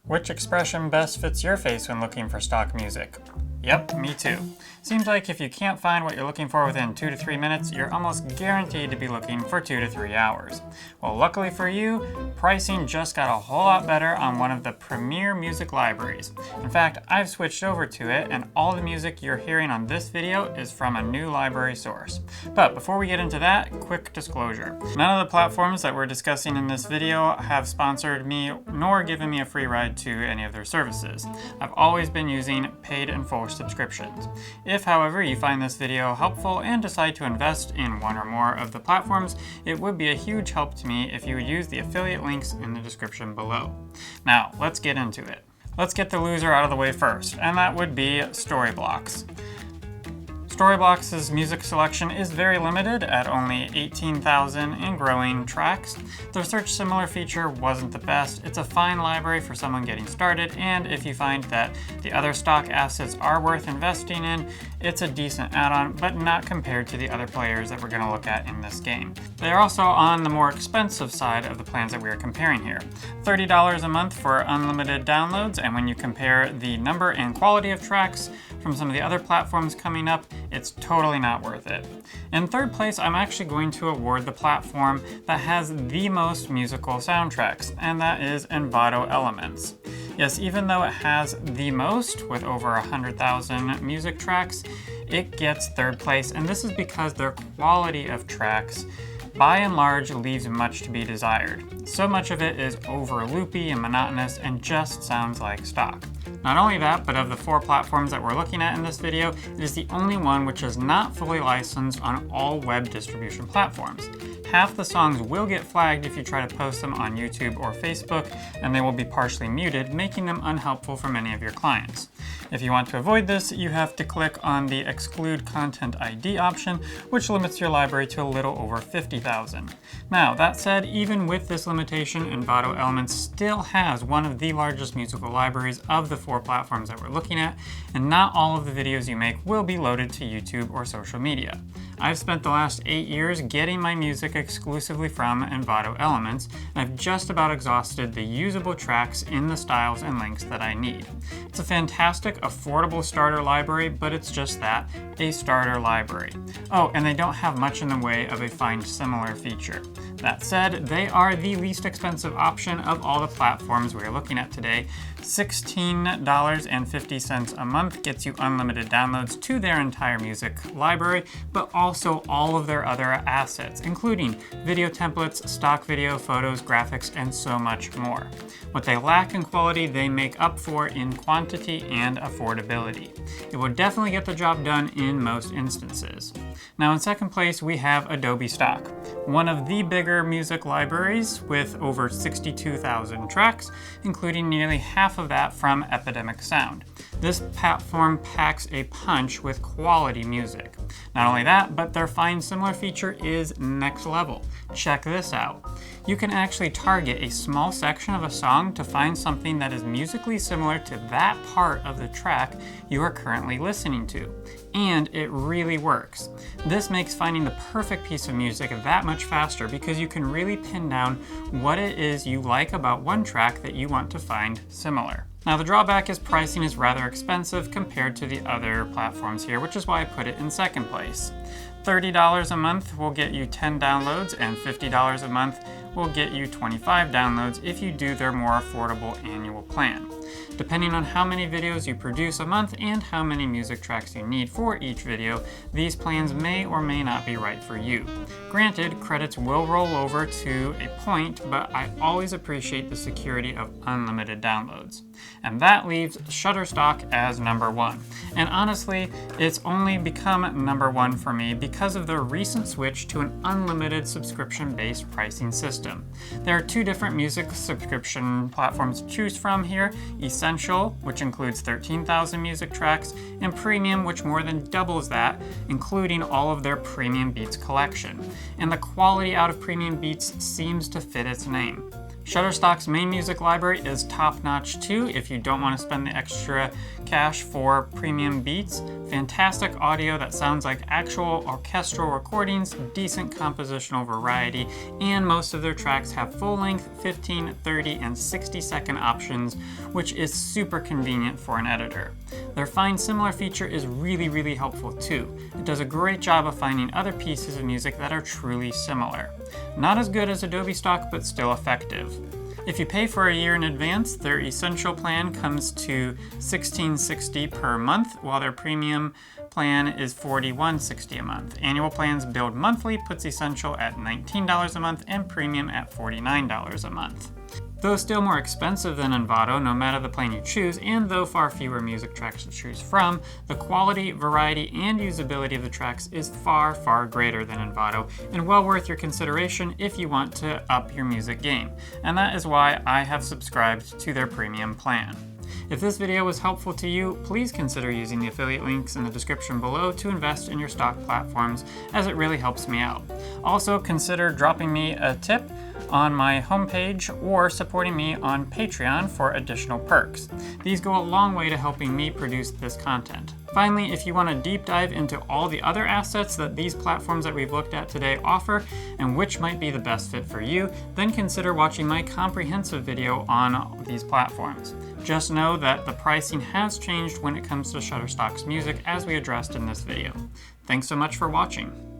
Which expression best fits your face when looking for stock music? Yep, me too. Seems like if you can't find what you're looking for within 2 to 3 minutes, you're almost guaranteed to be looking for 2 to 3 hours. Well, luckily for you, pricing just got a whole lot better on one of the premier music libraries. In fact, I've switched over to it, and all the music you're hearing on this video is from a new library source. But before we get into that, quick disclosure. None of the platforms that we're discussing in this video have sponsored me nor given me a free ride to any of their services. I've always been using paid in full subscriptions. If, however, you find this video helpful and decide to invest in one or more of the platforms, it would be a huge help to me if you would use the affiliate links in the description below. Now, let's get into it. Let's get the loser out of the way first, and that would be Storyblocks. Storyblocks' music selection is very limited at only 18,000 and growing tracks. Their search similar feature wasn't the best. It's a fine library for someone getting started, and if you find that the other stock assets are worth investing in, it's a decent add-on, but not compared to the other players that we're going to look at in this game. They are also on the more expensive side of the plans that we are comparing here. $30 a month for unlimited downloads, and when you compare the number and quality of tracks from some of the other platforms coming up, it's totally not worth it. In third place, I'm actually going to award the platform that has the most musical soundtracks, and that is Envato Elements. Yes, even though it has the most, with over 100,000 music tracks, it gets third place, and this is because their quality of tracks by and large leaves much to be desired. So much of it is over loopy and monotonous and just sounds like stock. Not only that, but of the 4 platforms that we're looking at in this video, it is the only one which is not fully licensed on all web distribution platforms. Half the songs will get flagged if you try to post them on YouTube or Facebook, and they will be partially muted, making them unhelpful for many of your clients. If you want to avoid this, you have to click on the Exclude Content ID option, which limits your library to a little over 50,000. Now, that said, even with this limitation, Envato Elements still has one of the largest musical libraries of the 4 platforms that we're looking at, and not all of the videos you make will be loaded to YouTube or social media. I've spent the last 8 years getting my music exclusively from Envato Elements, and I've just about exhausted the usable tracks in the styles and lengths that I need. It's a fantastic, affordable starter library, but it's just that, a starter library. Oh, and they don't have much in the way of a find similar feature. That said, they are the least expensive option of all the platforms we're looking at today. $16.50 a month gets you unlimited downloads to their entire music library, but also all of their other assets, including video templates, stock video, photos, graphics, and so much more. What they lack in quality, they make up for in quantity and affordability. It will definitely get the job done in most instances. Now, in second place, we have Adobe Stock, one of the bigger music libraries with over 62,000 tracks, including nearly half of that from Epidemic Sound. This platform packs a punch with quality music. Not only that, but their find similar feature is next level. Check this out. You can actually target a small section of a song to find something that is musically similar to that part of the track you are currently listening to. And it really works. This makes finding the perfect piece of music that much faster because you can really pin down what it is you like about one track that you want to find similar. Now, the drawback is pricing is rather expensive compared to the other platforms here, which is why I put it in second place. $30 a month will get you 10 downloads, and $50 a month will get you 25 downloads if you do their more affordable annual plan. Depending on how many videos you produce a month and how many music tracks you need for each video, these plans may or may not be right for you. Granted, credits will roll over to a point, but I always appreciate the security of unlimited downloads. And that leaves Shutterstock as number 1. And honestly, it's only become number 1 for me because of the recent switch to an unlimited subscription-based pricing system. There are 2 different music subscription platforms to choose from here: Essential, which includes 13,000 music tracks, and Premium, which more than doubles that, including all of their Premium Beats collection. And the quality out of Premium Beats seems to fit its name. Shutterstock's main music library is top-notch too if you don't want to spend the extra cash for premium beats. Fantastic audio that sounds like actual orchestral recordings, decent compositional variety, and most of their tracks have full-length 15, 30, and 60-second options, which is super convenient for an editor. Their Find Similar feature is really helpful too. It does a great job of finding other pieces of music that are truly similar. Not as good as Adobe Stock, but still effective. If you pay for a year in advance, their Essential plan comes to $16.60 per month, while their Premium plan is $41.60 a month. Annual plans billed monthly puts Essential at $19 a month and Premium at $49 a month. Though still more expensive than Envato, no matter the plan you choose, and though far fewer music tracks to choose from, the quality, variety, and usability of the tracks is far greater than Envato, and well worth your consideration if you want to up your music game. And that is why I have subscribed to their premium plan. If this video was helpful to you, please consider using the affiliate links in the description below to invest in your stock platforms, as it really helps me out. Also, consider dropping me a tip on my homepage or supporting me on Patreon for additional perks. These go a long way to helping me produce this content. Finally, if you want to deep dive into all the other assets that these platforms that we've looked at today offer and which might be the best fit for you, then consider watching my comprehensive video on these platforms. Just know that the pricing has changed when it comes to Shutterstock's music, as we addressed in this video. Thanks so much for watching.